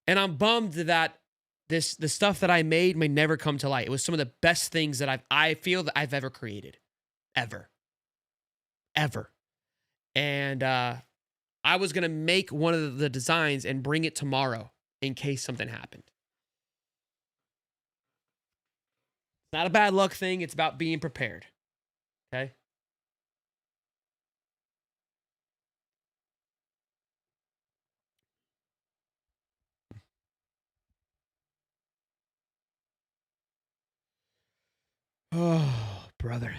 And I'm bummed that the stuff that I made may never come to light. It was some of the best things that I feel that I've ever created. Ever. And I was gonna make one of the designs and bring it tomorrow in case something happened. Not a bad luck thing. It's about being prepared. Okay. Oh, brother.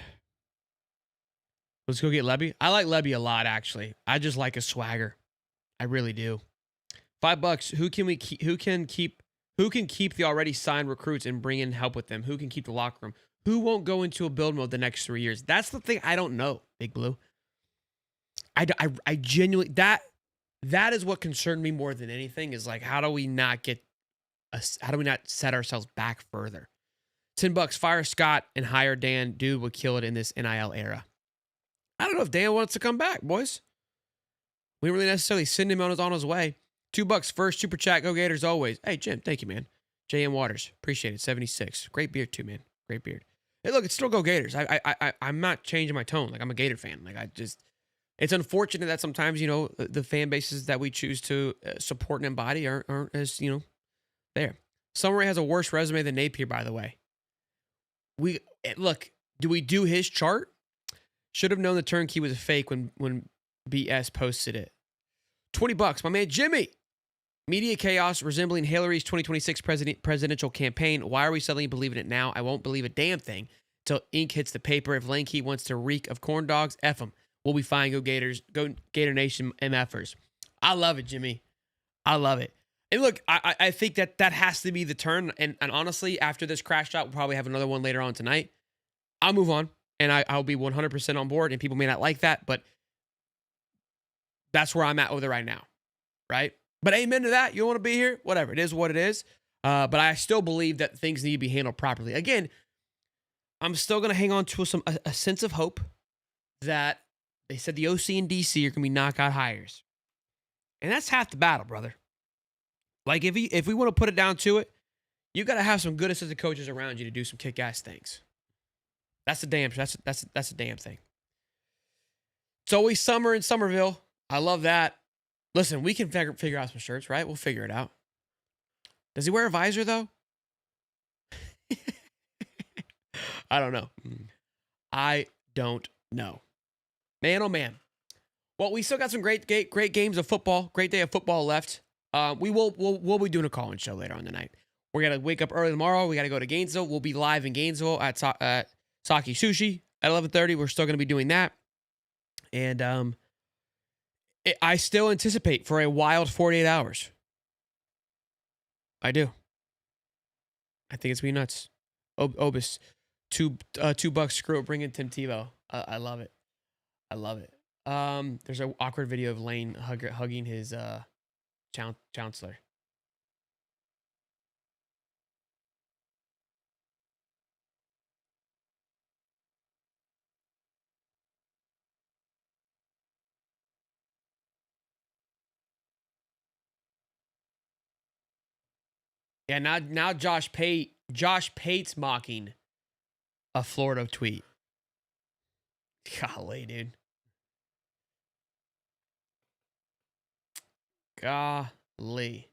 Let's go get Lebby. I like Lebby a lot, actually. I just like his swagger. I really do. $5. Who can keep the already signed recruits and bring in help with them? Who can keep the locker room? Who won't go into a build mode the next 3 years? That's the thing I don't know, Big Blue. I genuinely that is what concerned me more than anything is like how do we not set ourselves back further? $10. Fire Scott and hire Dan. Dude would kill it in this NIL era. I don't know if Dan wants to come back, boys. We don't really necessarily send him on his way. $2 first super chat. Go Gators always. Hey Jim, thank you, man. JM Waters, appreciate it. 76. Great beard too, man. Great beard. Hey, look, it's still go Gators. I'm not changing my tone. Like I'm a Gator fan. Like it's unfortunate that sometimes the fan bases that we choose to support and embody aren't as there. Sumrall has a worse resume than Napier, by the way. Do we do his chart? Should have known the turnkey was a fake when BS posted it. $20, my man Jimmy. Media chaos resembling Hillary's 2026 presidential campaign. Why are we suddenly believing it now? I won't believe a damn thing until ink hits the paper. If Lanky wants to reek of corn dogs, F him. We'll be fine. Go Gators. Go Gator Nation MFers. I love it, Jimmy. I love it. And look, I think that has to be the turn. And honestly, after this crash out, we'll probably have another one later on tonight. I'll move on. And I'll be 100% on board. And people may not like that, but that's where I'm at with it right now. Right? But amen to that. You don't want to be here? Whatever. It is what it is. But I still believe that things need to be handled properly. Again, I'm still going to hang on to a sense of hope that they said the OC and DC are going to be knockout hires. And that's half the battle, brother. Like, if we want to put it down to it, you got to have some good assistant coaches around you to do some kick-ass things. That's a damn thing. It's always summer in Somerville. I love that. Listen, we can figure out some shirts, right? We'll figure it out. Does he wear a visor, though? I don't know. I don't know. Man, oh man. Well, we still got some great games of football. Great day of football left. We'll be doing a call-in show later on tonight. We're gonna wake up early tomorrow. We gotta go to Gainesville. We'll be live in Gainesville at Saki Sushi at 11:30. We're still gonna be doing that. And I still anticipate for a wild 48 hours. I do. I think it's gonna be nuts. Obis, $2. Screw it. Bring in Tim Tebow. I love it. I love it. There's an awkward video of Lane hugging his counselor. Yeah, now Josh Pate's mocking a Florida tweet. Golly, dude. Golly.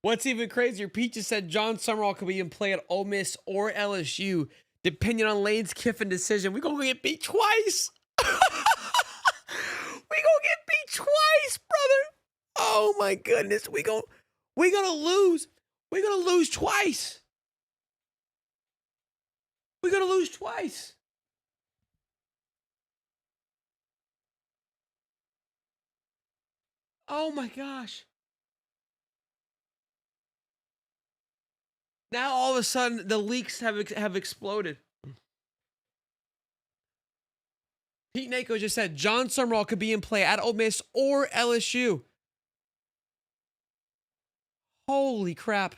What's even crazier, Pete just said John Sumrall could be in play at Ole Miss or LSU, depending on Lane's Kiffin decision. We're going to get beat twice. We gonna get beat twice, brother. Oh my goodness. We gonna lose. We're gonna lose twice. We're gonna lose twice. Oh my gosh. Now all of a sudden the leaks have exploded. Pete Nako just said John Sumrall could be in play at Ole Miss or LSU. Holy crap.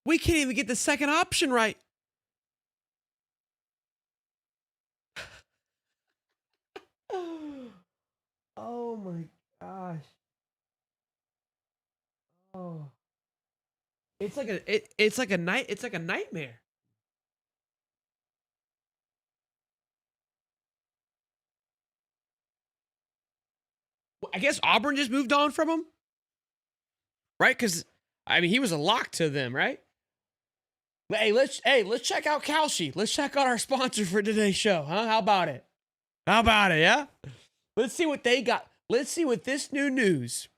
We can't even get the second option right. Oh my gosh. Oh. It's like a nightmare. I guess Auburn just moved on from him. Right? Because I mean he was a lock to them, right? But let's check out Kalshi. Let's check out our sponsor for today's show, huh? How about it? Yeah? Let's see what they got. Let's see what this new news,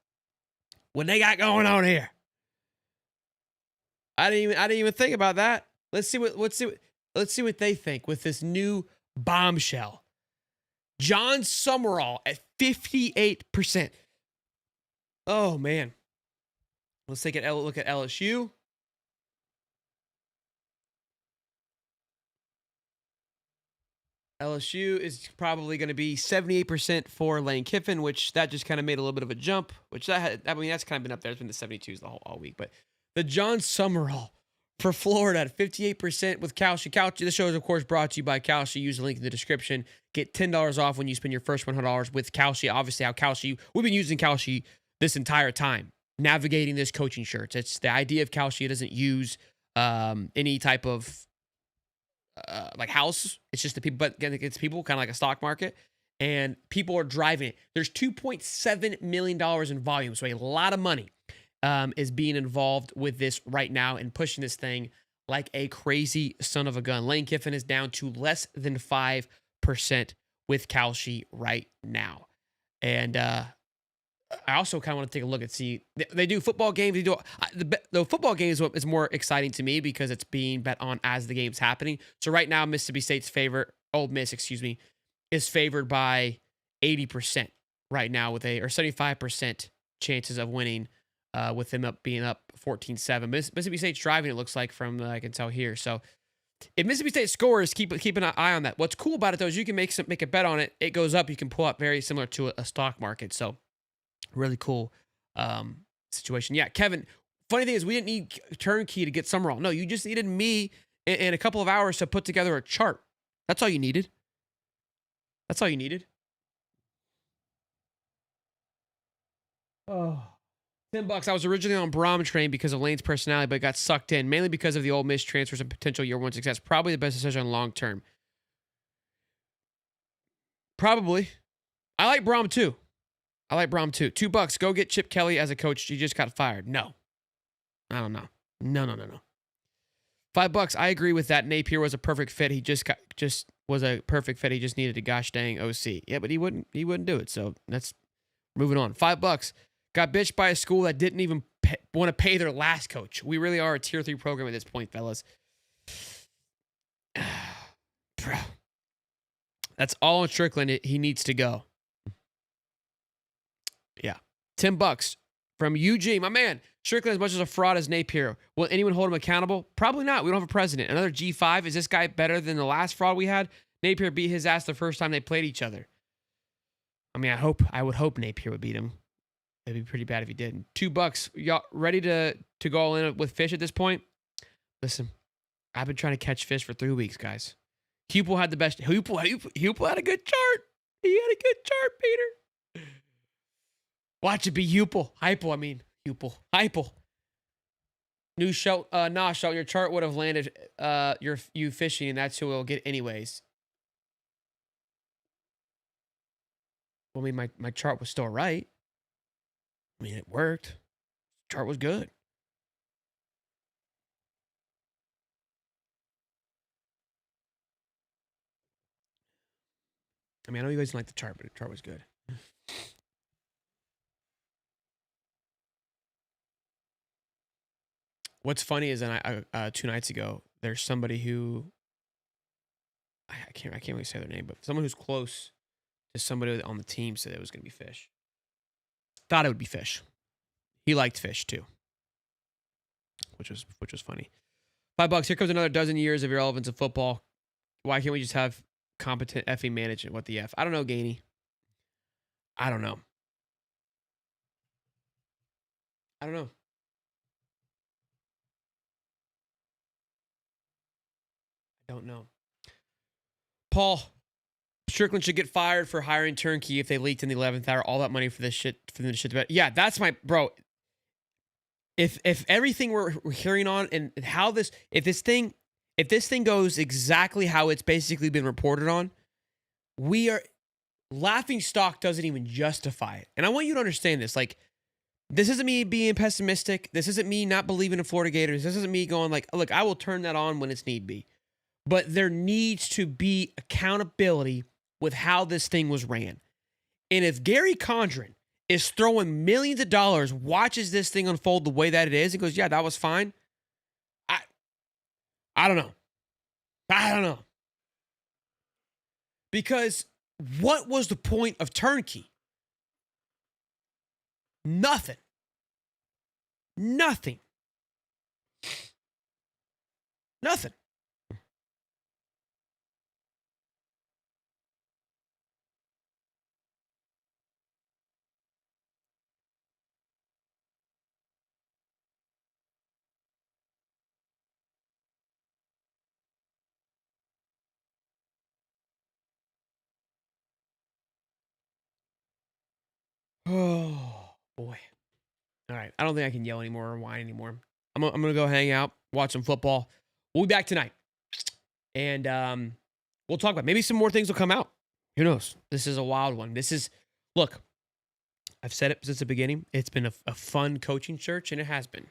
what they got going on here. I didn't even think about that. Let's see what they think with this new bombshell. John Sumrall at 58%. Oh man. Let's take a look at LSU. LSU is probably going to be 78% for Lane Kiffin, which that just kind of made a little bit of a jump, which that's kind of been up there. It's been the 72s all week. But the John Sumrall for Florida at 58% with Kalshi. This show is, of course, brought to you by Kalshi. Use the link in the description. Get $10 off when you spend your first $100 with Kalshi. Obviously, we've been using Kalshi this entire time, navigating this coaching shirts. It's the idea of Kalshi. It doesn't use any type of like house. It's just the people, but it's people, kind of like a stock market, and people are driving it. There's $2.7 million in volume, so a lot of money is being involved with this right now and pushing this thing like a crazy son of a gun. Lane Kiffin is down to less than 5% with Kalshi right now. And I also kind of want to take a look and see. They do football games. They do the football game is what is more exciting to me because it's being bet on as the game's happening. So right now, Mississippi State's Ole Miss, is favored by 80% right now with or 75% chances of winning with them being up 14-7. Mississippi State's driving, it looks like, from I can tell here. So if Mississippi State scores, keep an eye on that. What's cool about it, though, is you can make a bet on it. It goes up. You can pull up very similar to a stock market. So really cool situation. Yeah, Kevin, funny thing is we didn't need Turnkey to get Sumrall. No, you just needed me in a couple of hours to put together a chart. That's all you needed. Oh. $10. I was originally on Braum train because of Lane's personality, but got sucked in, mainly because of the Ole Miss transfers and potential year one success. Probably the best decision long term. Probably. I like Braum too. $2. Go get Chip Kelly as a coach. He just got fired. No. I don't know. No. $5. I agree with that. Napier was a perfect fit. He just was a perfect fit. He just needed a gosh dang OC. Yeah, but he wouldn't do it. So that's moving on. $5. Got bitched by a school that didn't even want to pay their last coach. We really are a tier 3 program at this point, fellas. Bro. That's all on Strickland. He needs to go. Yeah. $10 from UG. My man, Strickland as much as a fraud as Napier. Will anyone hold him accountable? Probably not. We don't have a president. Another G5. Is this guy better than the last fraud we had? Napier beat his ass the first time they played each other. I mean, I would hope Napier would beat him. It'd be pretty bad if he didn't. $2. Y'all ready to go all in with fish at this point? Listen, I've been trying to catch fish for 3 weeks, guys. Hupel had the best. Hupel had a good chart. He had a good chart, Peter. Watch it be Hupel. Hypel. New show. Show your chart would have landed you fishing, and that's who it'll get anyways. Well, I mean, my chart was still right. I mean, it worked. Chart was good. I mean, I know you guys didn't like the chart, but the chart was good. What's funny is that 2 nights ago, there's somebody who I can't really say their name, but someone who's close to somebody on the team said it was going to be fish. Thought it would be fish. He liked fish too, which was funny. $5. Here comes another dozen years of irrelevance of football. Why can't we just have competent effing management? What the F? I don't know, Gainey. I don't know. I don't know. Paul, Strickland should get fired for hiring Turnkey if they leaked in the 11th hour. All that money for this shit, for them to shit the bed. Yeah, that's my bro. If everything we're hearing on and how this, if this thing goes exactly how it's basically been reported on, we are laughing stock doesn't even justify it. And I want you to understand this. Like, this isn't me being pessimistic. This isn't me not believing in Florida Gators. This isn't me going like, look, I will turn that on when it's need be. But there needs to be accountability with how this thing was ran. And if Gary Condren is throwing millions of dollars, watches this thing unfold the way that it is, and goes, yeah, that was fine. I don't know. I don't know. Because what was the point of Turnkey? Nothing. Oh, boy. All right. I don't think I can yell anymore or whine anymore. I'm going to go hang out, watch some football. We'll be back tonight. And we'll talk about maybe some more things will come out. Who knows? This is a wild one. Look, I've said it since the beginning. It's been a fun coaching search, and it has been.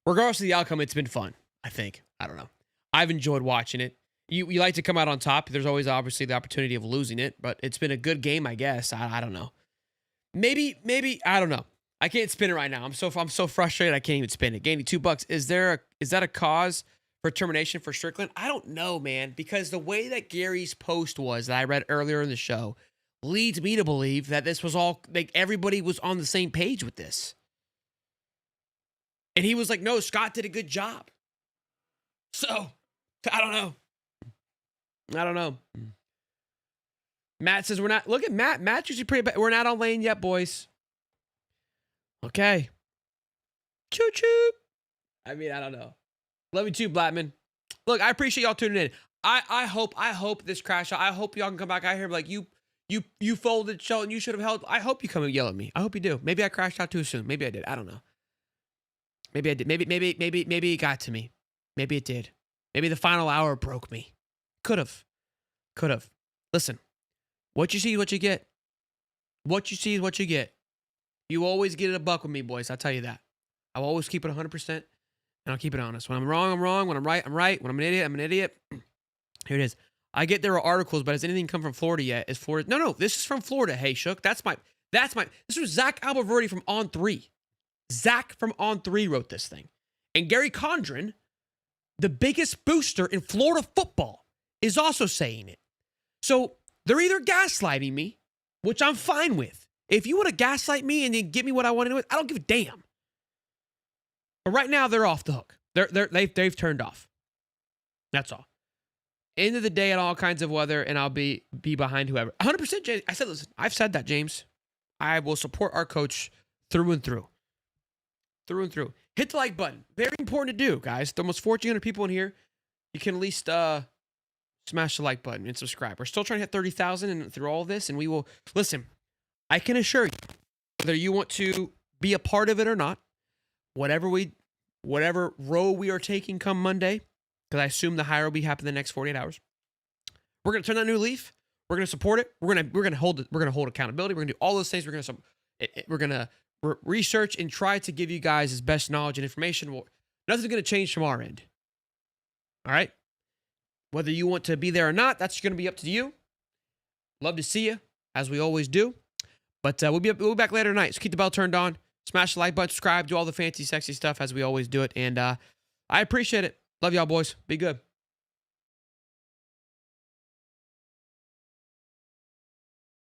Regardless of the outcome, it's been fun, I think. I don't know. I've enjoyed watching it. You like to come out on top. There's always obviously the opportunity of losing it, but it's been a good game, I guess. I don't know. Maybe, I don't know. I can't spin it right now. I'm so frustrated I can't even spin it. Gainey, $2. Is that a cause for termination for Strickland? I don't know, man, because the way that Gary's post was that I read earlier in the show leads me to believe that this was all like everybody was on the same page with this. And he was like, no, Scott did a good job. So, I don't know. Matt says we're not. Look at Matt. Matt's usually pretty bad. We're not on lane yet, boys. Okay. Choo choo. I mean, I don't know. Love you too, Blattman. Look, I appreciate y'all tuning in. I hope this crash out. I hope y'all can come back out here and be like, you folded Shelton. You should have held. I hope you come and yell at me. I hope you do. Maybe I crashed out too soon. Maybe I did. I don't know. Maybe I did. Maybe it got to me. Maybe it did. Maybe the final hour broke me. Could have. Listen, what you see is what you get. What you see is what you get. You always get it a buck with me, boys. I'll tell you that. I'll always keep it 100%, and I'll keep it honest. When I'm wrong, I'm wrong. When I'm right, I'm right. When I'm an idiot, I'm an idiot. Here it is. I get there are articles, but has anything come from Florida yet? Is Florida? No. This is from Florida. Hey, Shook. That's my. This was Zach Alberverdi from On3. Zach from On3 wrote this thing, and Gary Condren, the biggest booster in Florida football, is also saying it. So they're either gaslighting me, which I'm fine with. If you want to gaslight me and then get me what I want to do, I don't give a damn. But right now they're off the hook. They've turned off. That's all. End of the day in all kinds of weather, and I'll be behind whoever. 100%, James. I said, listen, I've said that, James. I will support our coach through and through. Through and through. Hit the like button. Very important to do, guys. The almost 1,400 people in here. You can at least smash the like button and subscribe. We're still trying to hit 30,000 and through all this, and we will listen. I can assure you, whether you want to be a part of it or not, whatever row we are taking come Monday, because I assume the hire will be happening in the next 48 hours. We're gonna turn that new leaf. We're gonna support it. We're gonna hold it. We're gonna hold accountability. We're gonna do all those things. We're gonna research and try to give you guys as best knowledge and information. Well, nothing's gonna change from our end. All right. Whether you want to be there or not, that's gonna be up to you. Love to see you, as we always do. But we'll be back later tonight. So keep the bell turned on. Smash the like button, subscribe, do all the fancy, sexy stuff as we always do it. And I appreciate it. Love y'all, boys. Be good.